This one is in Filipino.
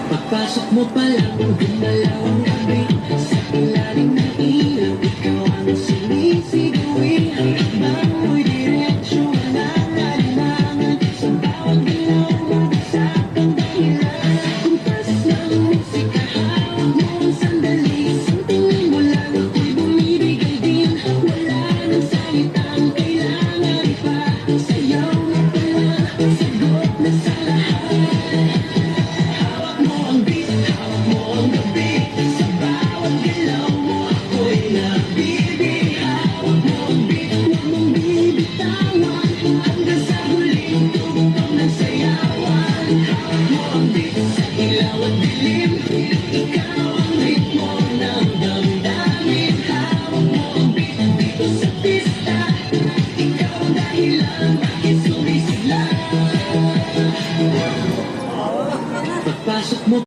Pagpasok mo pa lang, gumalaw ang gabi. Sa ilalim ng ilaw, ikaw ang sinisigawi. Ang habang mo'y diretsyo, walang alimangan. Sa bawat galaw mo, sakang dahilan. Kumpas ng musika, hawak mo ang sandali. Sa tingin mo lang, ako'y bumibigay din. Wala nang salitang kailangan pa. Sayaw na pala, sagot na sa lahat. Pagpasok mo